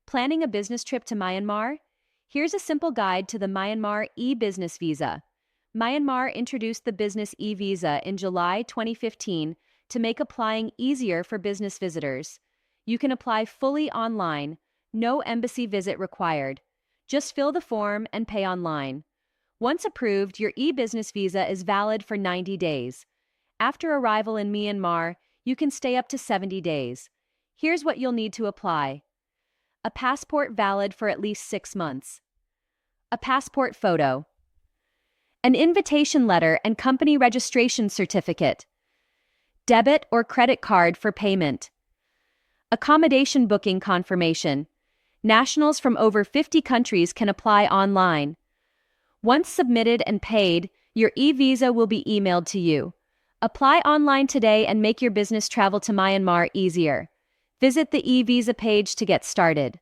Planning a business trip to Myanmar? Here's a simple guide to the Myanmar e-business visa. Myanmar introduced the business e-visa in July 2015 to make applying easier for business visitors. You can apply fully online, no embassy visit required. Just fill the form and pay online. Once approved, your e-business visa is valid for 90 days. After arrival in Myanmar, you can stay up to 70 days. Here's what you'll need to apply. A passport valid for at least 6 months. A passport photo. An invitation letter and company registration certificate. Debit or credit card for payment. Accommodation booking confirmation. Nationals from over 50 countries can apply online. Once submitted and paid, your e-visa will be emailed to you. Apply online today and make your business travel to Myanmar easier. Visit the e-visa page to get started.